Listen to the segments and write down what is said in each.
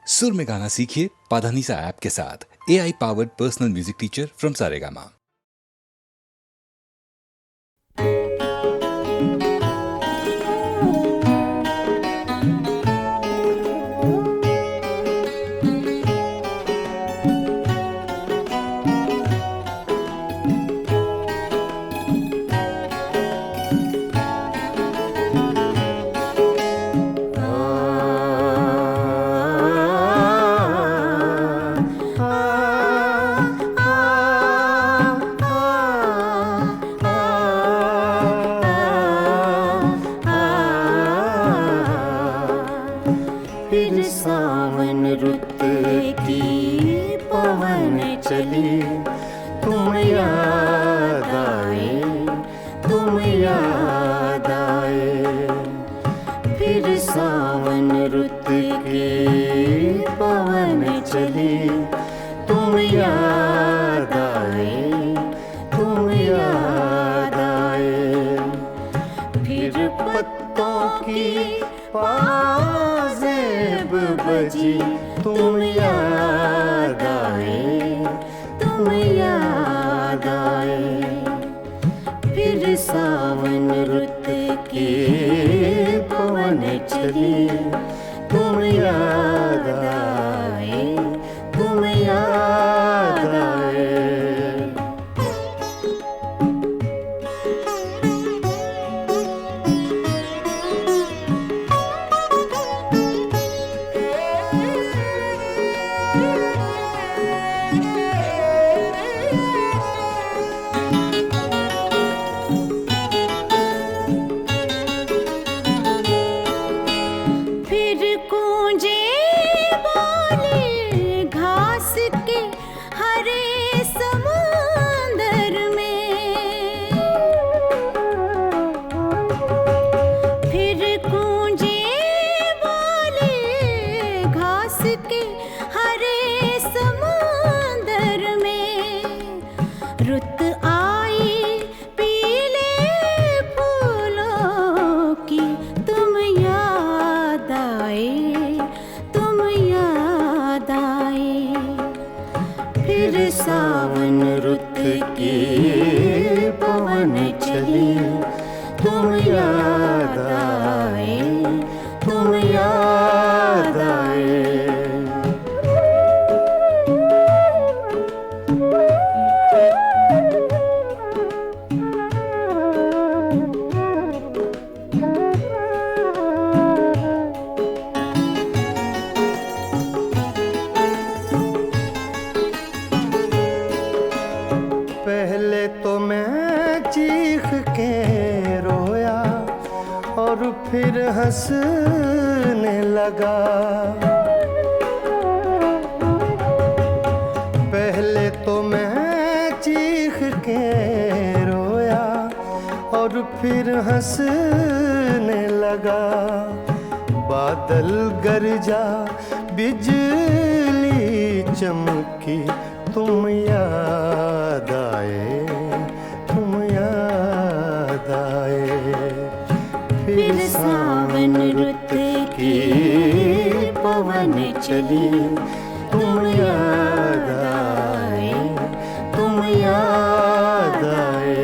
सुर में गाना सीखिए पाधानीसा ऐप के साथ। AI powered personal music teacher from Saregama. फिर सावन रुत की पवन चली, तुम याद आए, तुम याद आए। फिर सावन रुत की पवन चली, तुम याद आए, तुम याद आए। फिर पत्तों की पाजेब बजी, तुम याद आए, तुम याद आए। फिर सावन रुत की पवन चली, तुम याद आए, तुम याद आए। रुत आई पीले फूलों की, तुम याद आए, तुम याद आए। फिर सावन रुत की पवन चली, तुम याद आए, तुम याद आए। पहले तो मैं चीख के रोया और फिर हंसने लगा। पहले तो मैं चीख के रोया और फिर हंसने लगा। बादल गरजा, बिजली चमकी, तुम याद आए, तुम याद आए। फिर सावन रुत की पवन चली, तुम याद आए, तुम याद आए।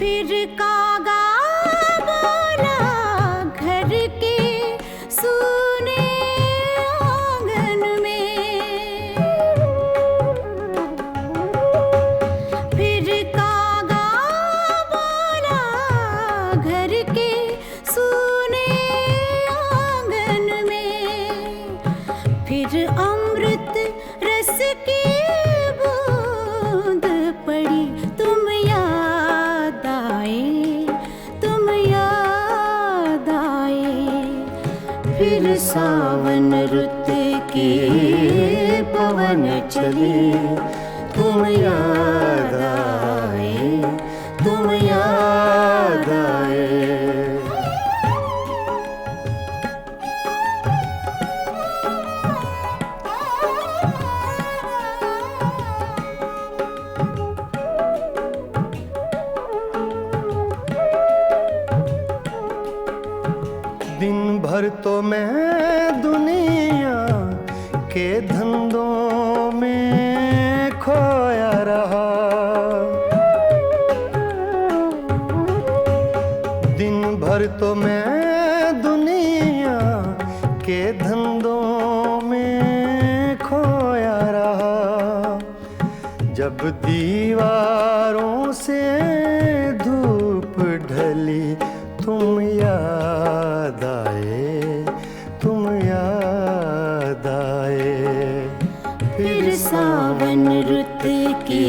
फिर कागा बोला घर के सूने आंगन में। फिर कागा बोला घर के सूने आंगन में। फिर अमृत रस की बूंद पड़ी, तुम याद आए, तुम याद आए। फिर सावन रुत की पवन चली, तुम याद आए, तुम याद आए। दिन भर तो मैं दुनिया के धंधों में खोया रहा, दिन भर तो मैं दुनिया के धंधों में खोया रहा। जब दीवारों से धूप ढली तुम याद आए, तुम याद आए। फिर सावन रुत की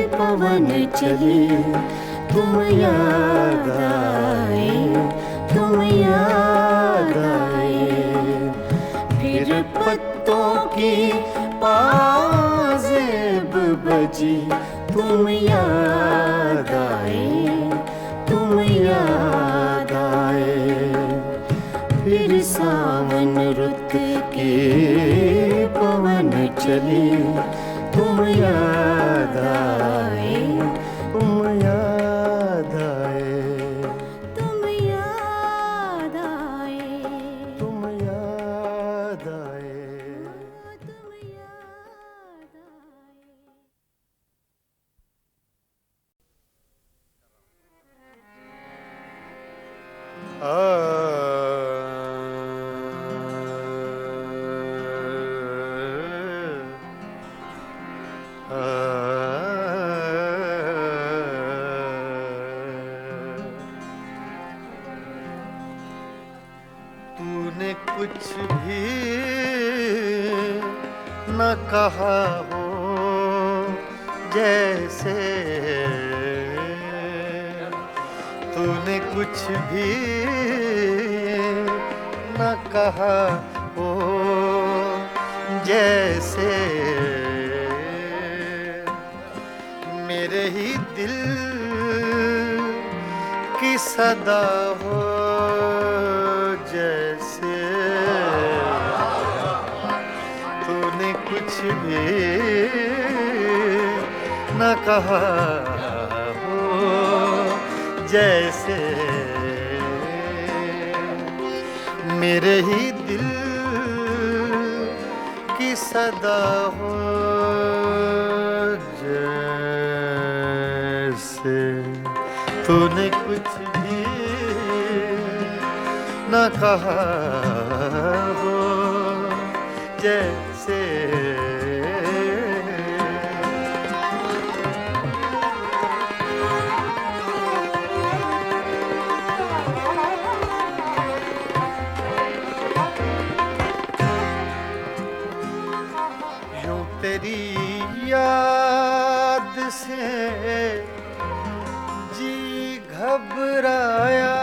पवन चली तुम याद आए, तुम याद आए। फिर पत्तों की पाजेब बजी तुम याद आए, तुम याद आए। फिर सावन रुत की पवन चली तुम याद आए, तुम याद आए, तुम याद आए, तुम याद आए। तुम याद आए। तूने कुछ भी न कहा हो जैसे, तूने कुछ भी न कहा हो जैसे, मेरे ही दिल की सदा हो जैसे। तूने कुछ भी न कहा हो जैसे, मेरे ही दिल की सदा हो जैसे। तूने कुछ भी न कहा हो जैसे। यूं तेरी याद से जी घबराया,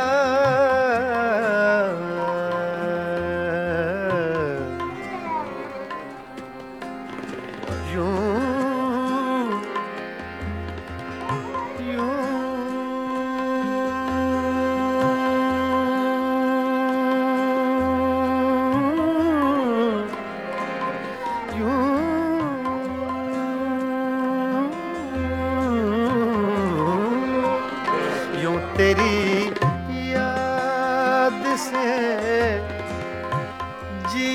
तेरी याद से जी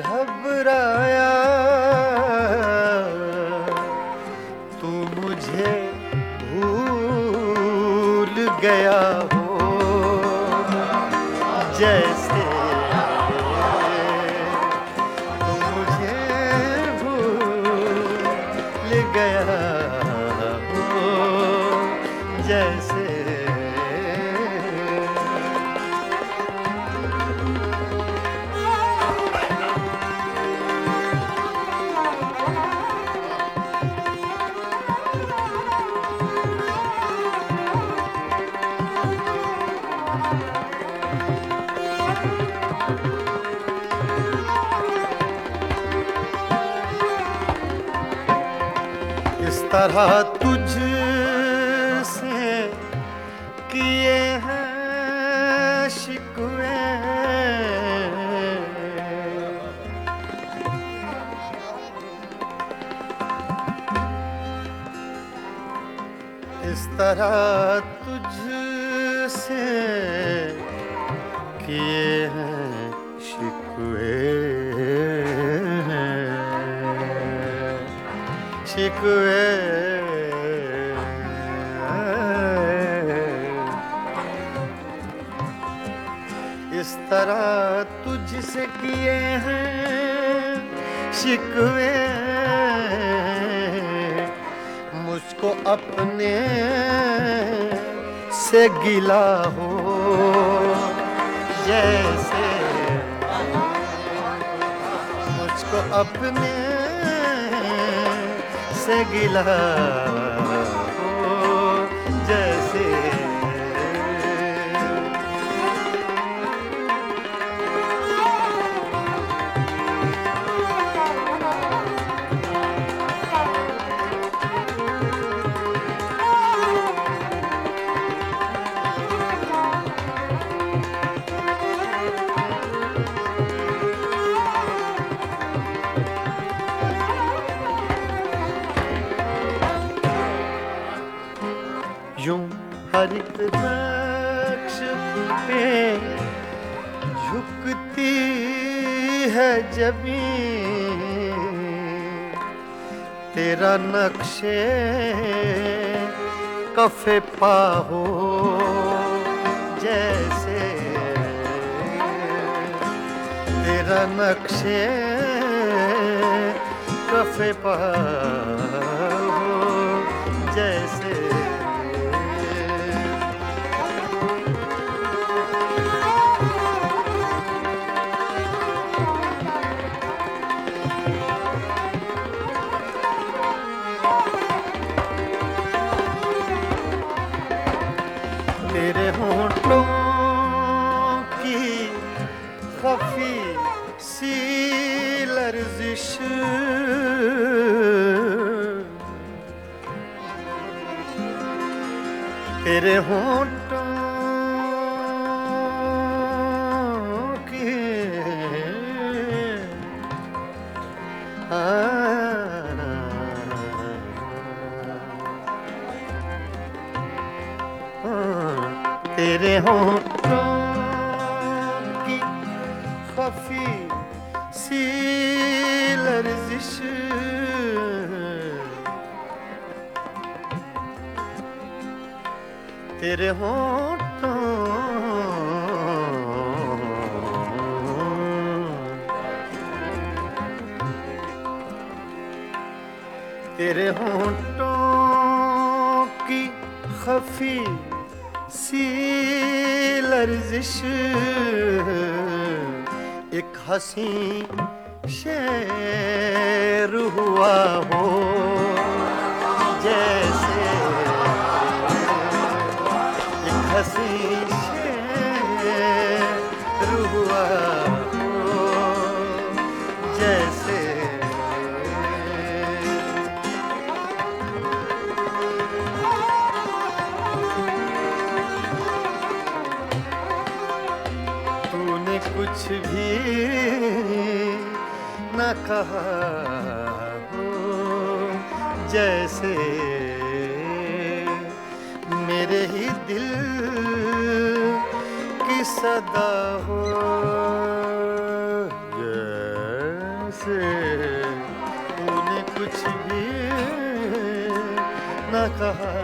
घबराया। तू मुझे भूल गया हो जैसे, तू मुझे भूल गया हो जैसे। इस तरह तुझ इस तरह तुझसे किए हैं शिकवे, शिकवे। इस तरह तुझसे किए हैं शिकवे, मुझको अपने से गिला हो जैसे, मुझको अपने से गिला हो जैसे। यूं हर एक नक्श पे झुकती है जमीन, तेरा नक्शे कफे पा हो जैसे, तेरा नक्शे कफे पा हो जैसे। तेरे होंठों की खफी सी लर्जिश, तेरे होंठों की तेरे होंठों की खफी सी लर्जिश, तेरे होंठों तेरे होंठों की खफी सी लर्जिश, एक हंसी शेर हुआ हो जैसे, एक हंसी शेर हुआ हो जैसे। कुछ भी न कहा हो जैसे, मेरे ही दिल की सदा हो जैसे, तूने कुछ भी न कहा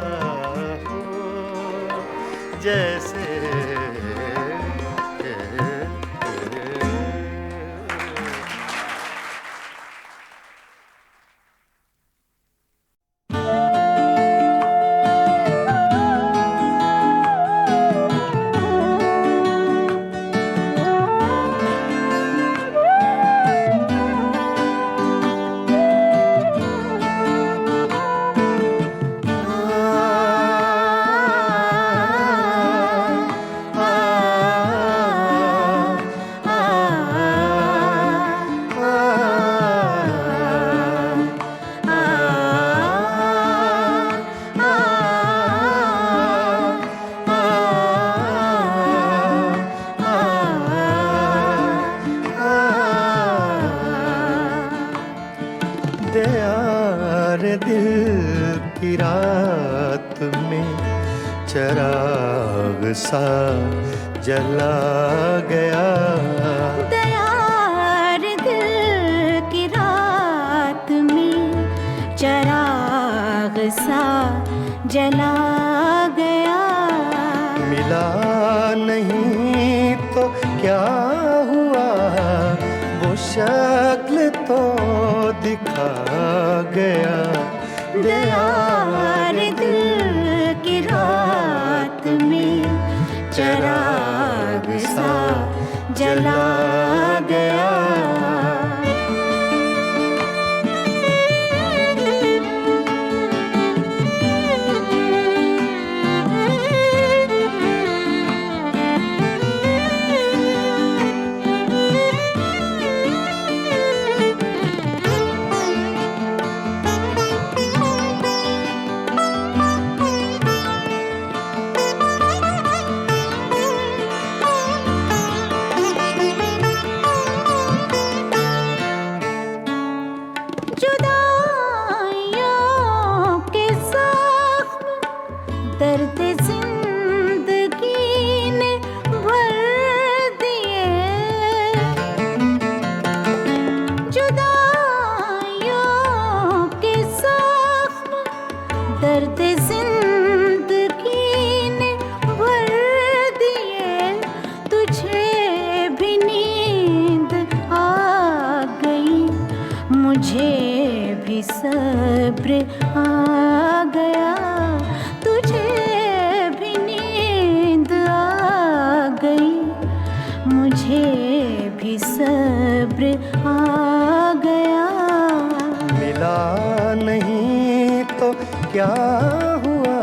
हो जैसे। रात में चराग सा जला गया। दयार दिल की रात में चराग सा जला गया। मिला नहीं तो क्या हुआ, वो शक्ल तो दिखा गया। दयार दिल की रात में चराग सा जला गया। दर्द जिंदगी ने भर दिए। जुदाइयों के जख्म दर्द जिंदगी ने भर दिए। तुझे भी नींद आ गई, मुझे भी सब्र आ गया। तुझे भी नींद आ गई, मुझे भी सब्र आ गया। मिला नहीं तो क्या हुआ,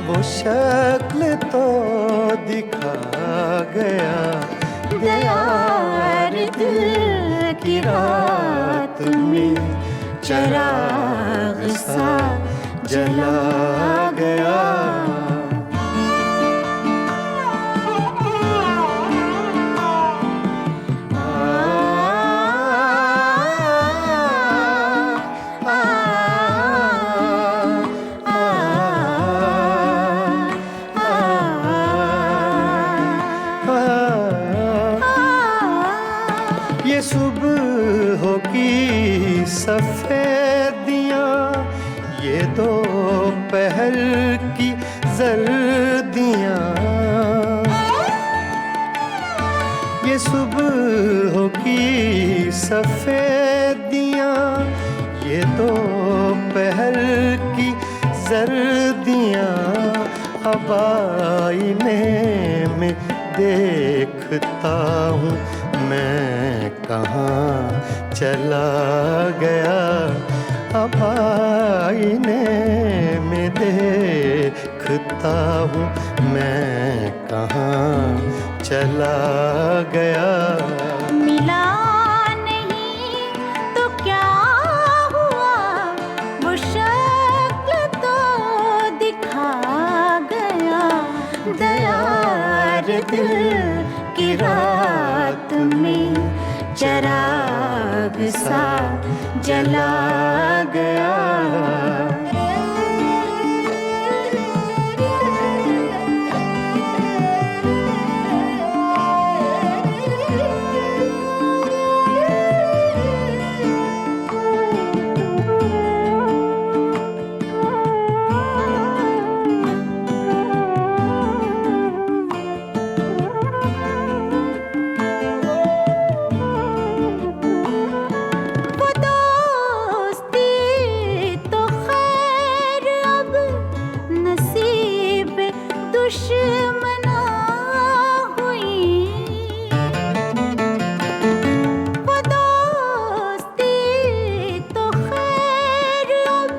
वो शक्ल तो दिखा गया। दयार दिल की रात में चराग सा जला गया। ये सुबह की सफेदियाँ, ये दोपहर की जर्दियाँ। ये सुबह की सफेदियाँ, ये दोपहर की जर्दियाँ। अब आईने में देखता हूँ मैं कहाँ चला गया। अब आईने में देखता हूँ मैं कहाँ चला गया। मिला नहीं तो क्या हुआ, वो शक्ल तो दिखा गया। दयार दिल की रात में चराग सा जला गया। दुश्मना हुई वो दोस्ती तो खैर अब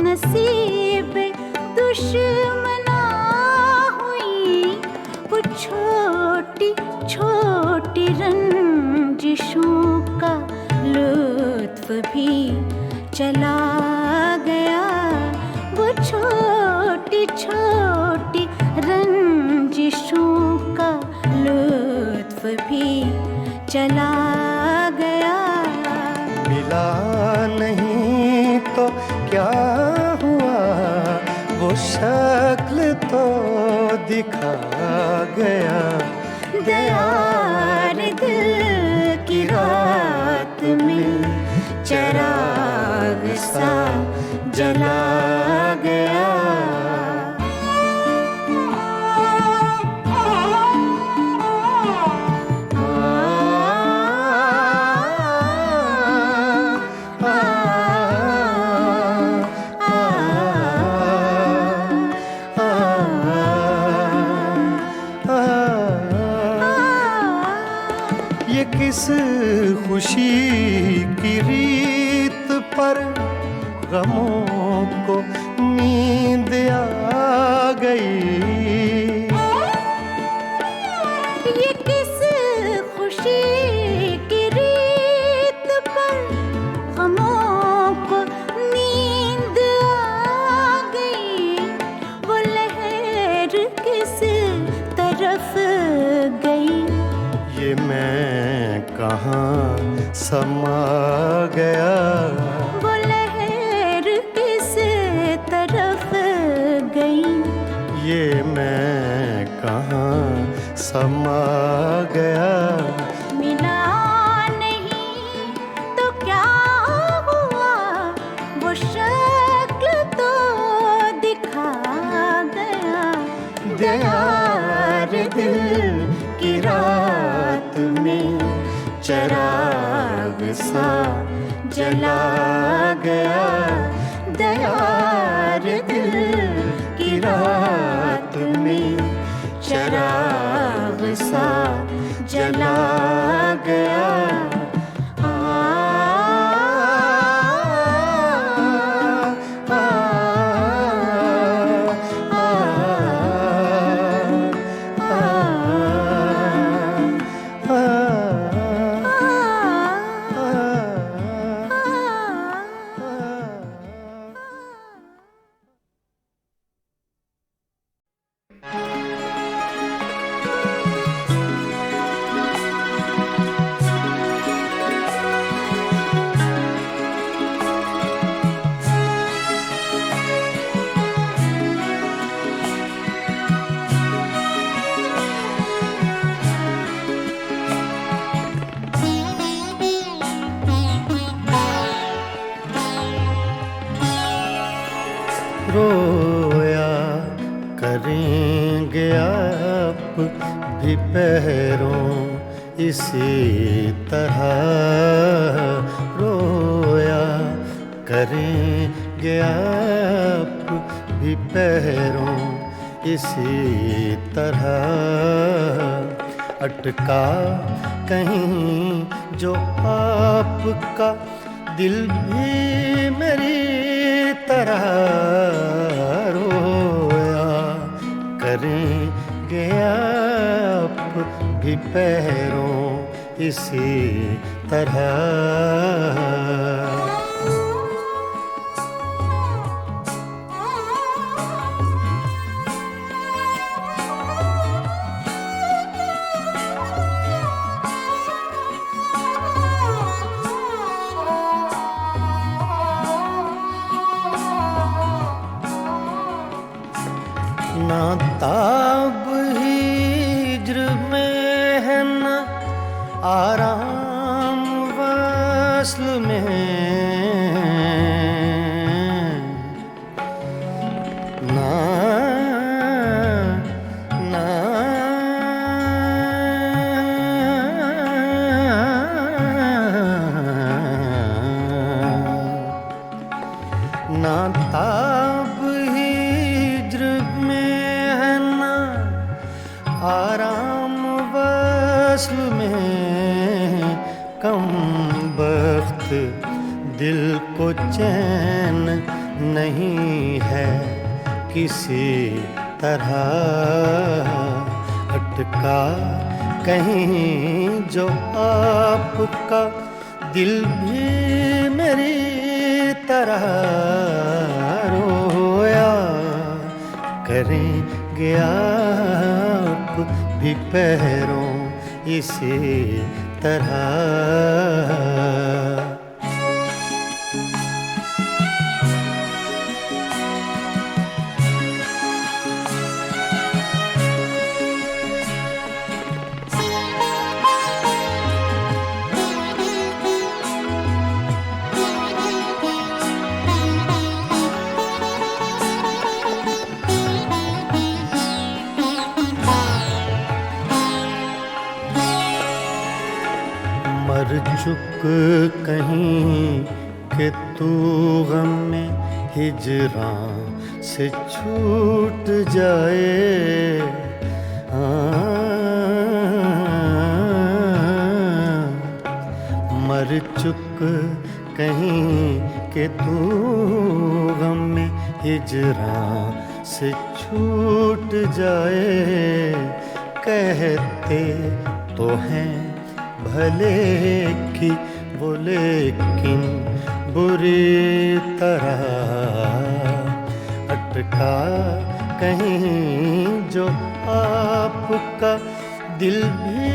नसीब दुश्मना हुई। वो छोटी छोटी रंजिशों का लुत्फ भी चला गया। वो छोटी छोटी रंजिशों का लुत्फ भी चला गया। मिला नहीं तो क्या हुआ, वो शक्ल तो दिखा गया, दयार दिल की रात में चिराग सा जला गया। ये किस खुशी की रीत पर गमों को नींद आ गई। ये किस खुशी की रीत पर गमों को नींद आ गई। वो लहर किस तरफ गई, ये मैं कहाँ समा गया। वो लहर किस तरफ गई, ये मैं कहाँ समा गया। मिला नहीं तो क्या हुआ, वो शक्ल तो दिखा गया। दयार दिल की रात में चिराग सा जला गया। दयार दिल की रात में चिराग सा जला गया। रोया करेंगे आप भी पैरों इसी तरह। रोया करेंगे आप भी पैरों इसी तरह। अटका कहीं जो आपका दिल भी मेरी तरह। रोया करेंगे आप भी पैरों इसी तरह। ना ताब हिज्र में है ना आराम वस्ल में। ना ना ना ताब हिज्र में है ना आराम वस्ल में। कम बख्त दिल को चैन नहीं है किसी तरह। अटका कहीं जो आपका दिल भी मेरी तरह। रोया करेंगे आप भी पैरों इसी तरह। चुक कहीं कि तू गम में हिजरां से छूट जाए। मर चुक कहीं कि तू गम में हिजरां से छूट जाए। कहते तो हैं भले कि वो लेकिन बुरी तरह अटका कहीं जो आपका दिल भी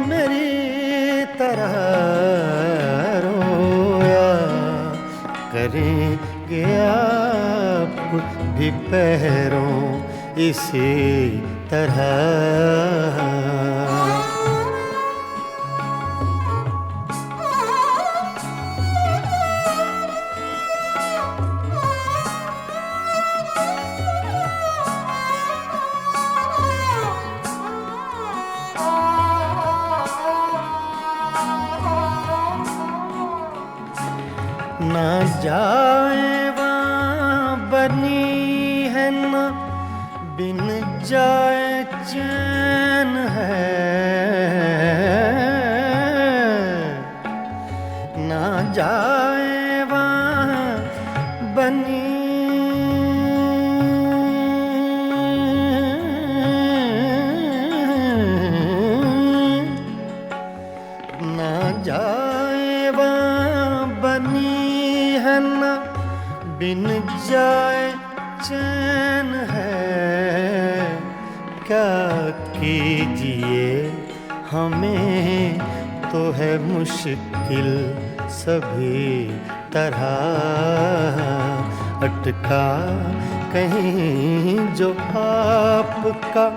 मेरी तरह रोया करेंगे आप भी पैरों इसी तरह। ना जाए वहाँ बनी है ना बिन जाए चैन है। ना जाए वहाँ बनी ना जाए वहाँ बनी है ना बिन जाए चैन है। क्या कीजिए हमें तो है मुश्किल सभी तरह अटका कहीं जो आपका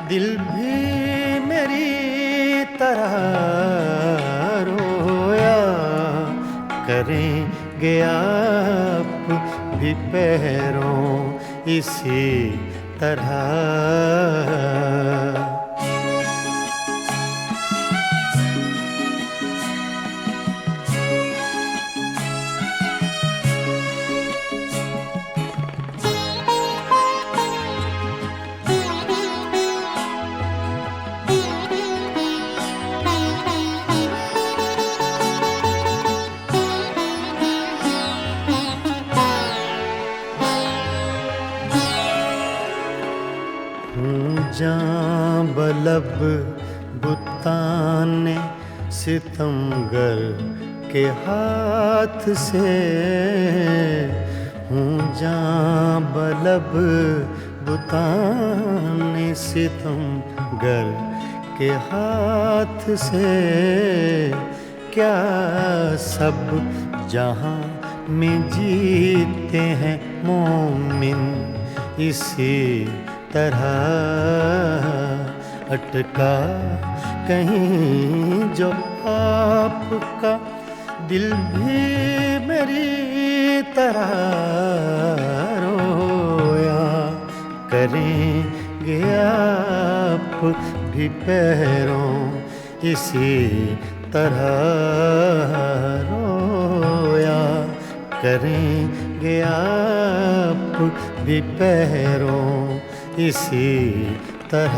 दिल भी मेरी तरह रोया करेंगे आप भी पैरों इसी तरह। जां बलब बुताने सितमगर के हाथ से हूँ। जां बलब बुताने सितमगर के हाथ से क्या सब जहाँ में जीते हैं मोमिन इसी तरह अटका कहीं जो आपका दिल भी मेरी तरह रोया करेंगे आप भी पैरों इसी तरह रोया करेंगे आप भी पैरों इसी तरह।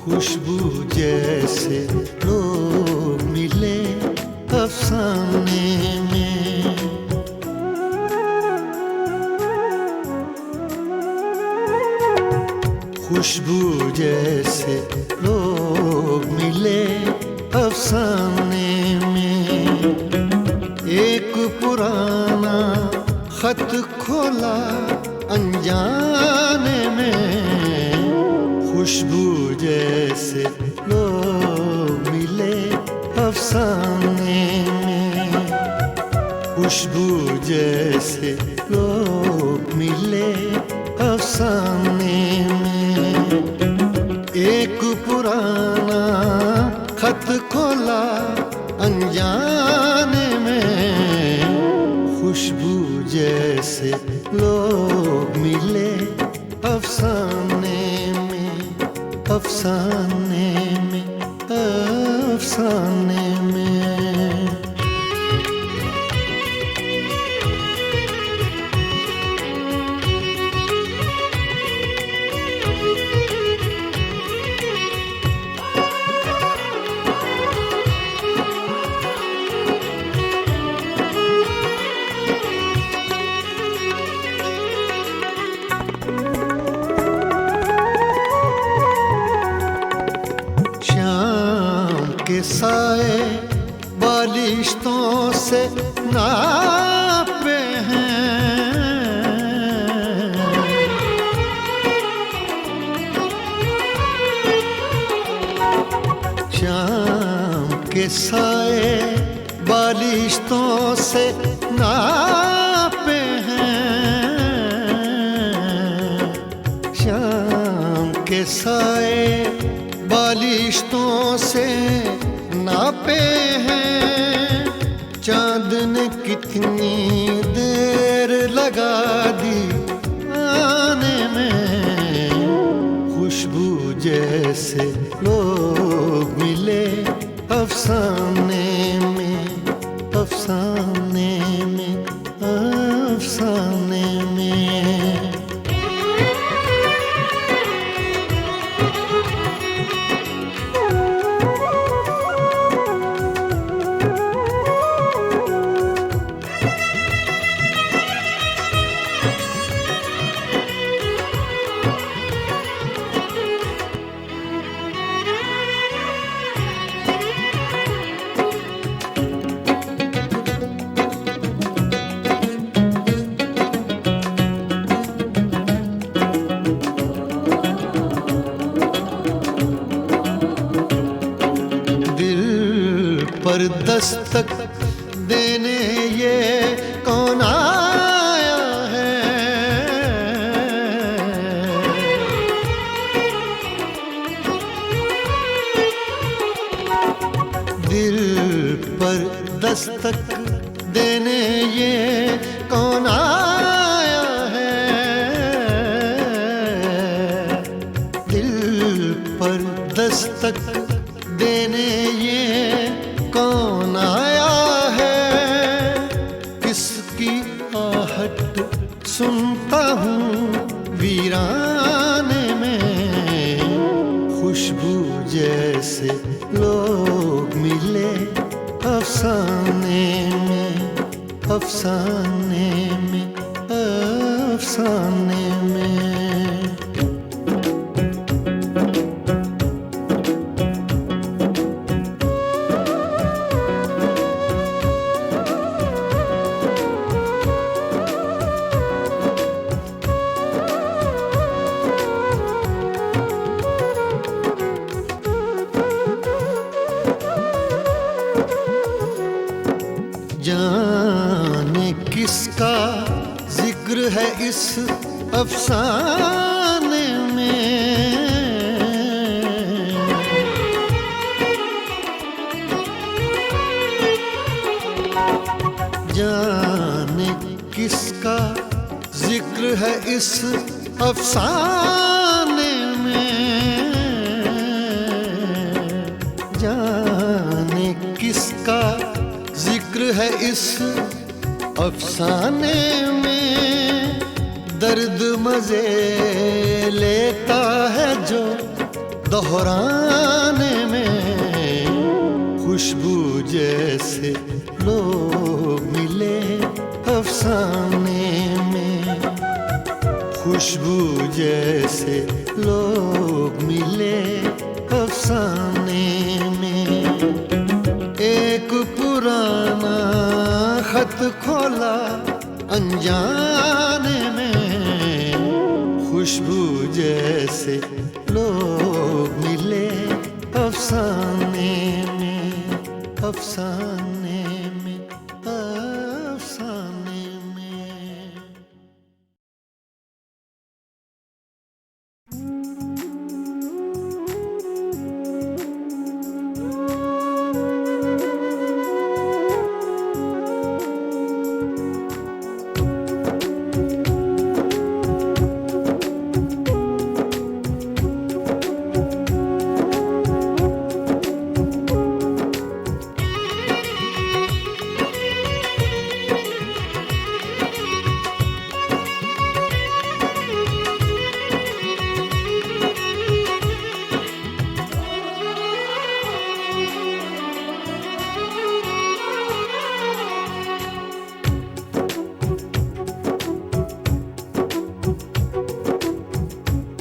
खुशबू जैसे लोग मिले अफसाने में, खुशबू जैसे लोग मिले अफसाने में। एक पुराना खत खोला अनजाने में, खुशबू जैसे लोग मिले अफसाने में। खुशबू जैसे लोग मिले अफसाने में। एक पुराना खत खोला अनजाने में, खुशबू जैसे लोग मिले अफसाने में, अफसाने में, अफसाने में। के साए बालिश्तों से नापे हैं, शाम के साए बालिश्तों से नापे हैं। शाम के साए बालिश्तों से नापे हैं। चांद ने कितनी देर लगा दी आने में, खुशबू जैसे लोग मिले अफसाने में, अफसाने में, अफसाने में। पर दस्तक देने ये कौन आया है? दिल पर दस्तक देने ये कौन आया है? दिल पर दस्तक देने ये कौन आया है? किसकी आहट सुनता हूँ वीराने में, खुशबू जैसे लोग मिले अफसाने में, अफसाने में, अफसाने में। जाने किसका जिक्र है इस अफसाने में, जाने किसका जिक्र है इस अफसाने में। जाने किसका जिक्र है इस अफसाने में। दर्द मजे लेता है जो दोहराने में, खुशबू जैसे लोग मिले अफसाने में, खुशबू जैसे लोग मिले अफसाने में। एक पुराना खत खोला अनजाने में, खुशबू जैसे लोग मिले अफसाने में, अफसाने में, अफसाने में।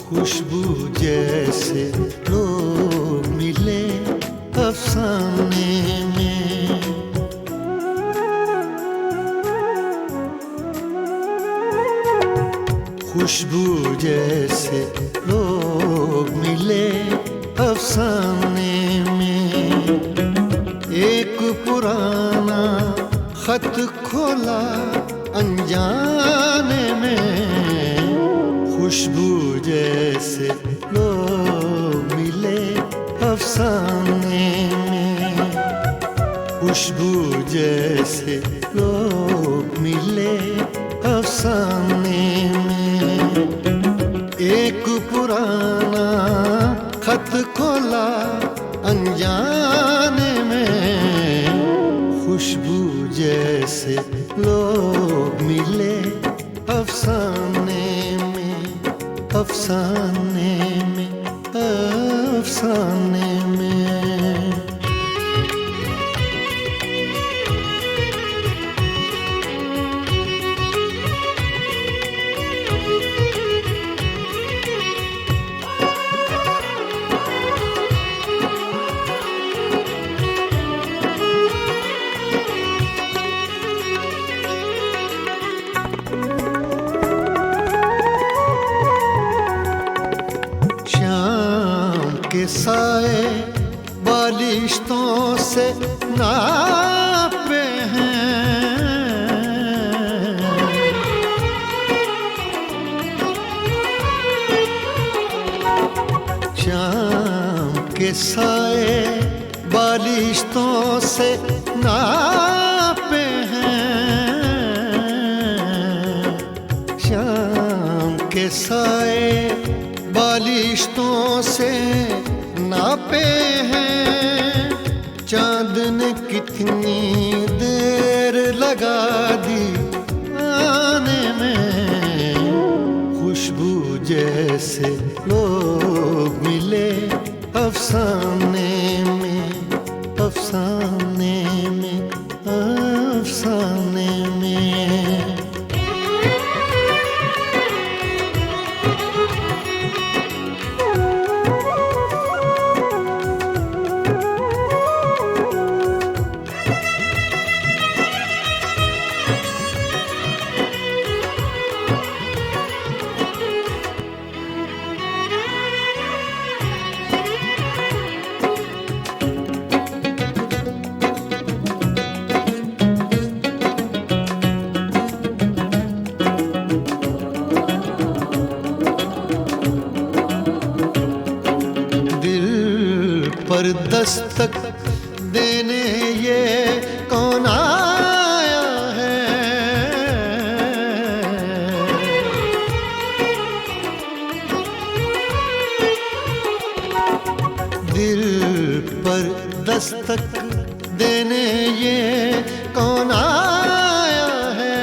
खुशबू जैसे लोग मिले अफसाने में। खुशबू जैसे लोग मिले अफसाने में। एक पुराना खत खोला अनजाने में, खुशबू जैसे लोग मिले अफसाने में। खुशबू जैसे लोग मिले अफसाने में। एक पुराना खत खोला अनजाने में, खुशबू जैसे लोग मिले अफसाने में, अफसाने में, अफसाने में। साए बालिश्तों से नापे हैं, शाम के साए बालिश्तों से नापे हैं। शाम के साए बालिश्तों से नापे हैं। चांद ने कितनी देर लगा दी आने में, खुशबू जैसे लोग मिले अफसाने में, अफसाने में, अफसाने में। पर दस्तक देने ये कौन आया है? दिल पर दस्तक देने ये कौन आया है?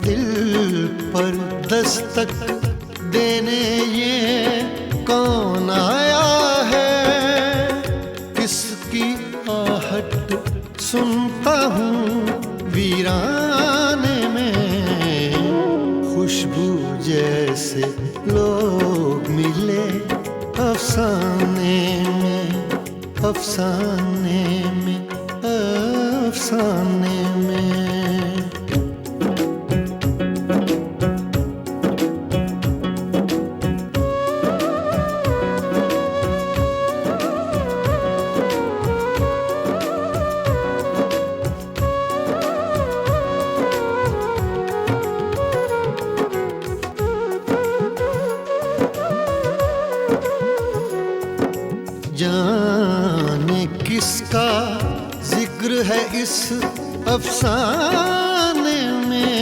दिल पर दस्तक देने ये कौन आया है? किसकी आहट सुनता हूँ वीराने में, जैसे लोग मिले अफसाने में, अफसाने में, अफसाने में। जाने किसका जिक्र है इस अफसाने में,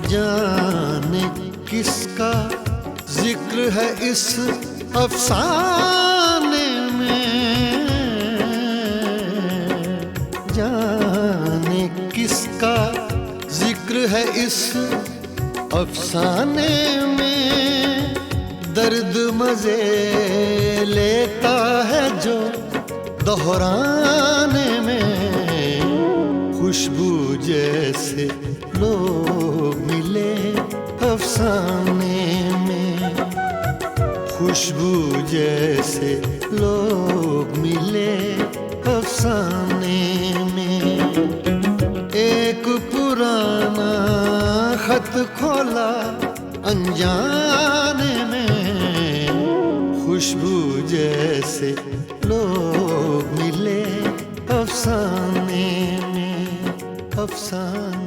जाने किसका जिक्र है इस अफसाने में, जाने किसका जिक्र है इस अफसाने में। दर्द मजे लेता है जो दोहराने में, खुशबू जैसे लोग मिले अफसाने में, खुशबू जैसे लोग मिले अफसाने में। एक पुराना खत खोला अनजाने में, खुशबू जैसे लोग मिले अफसाने में, अफसाने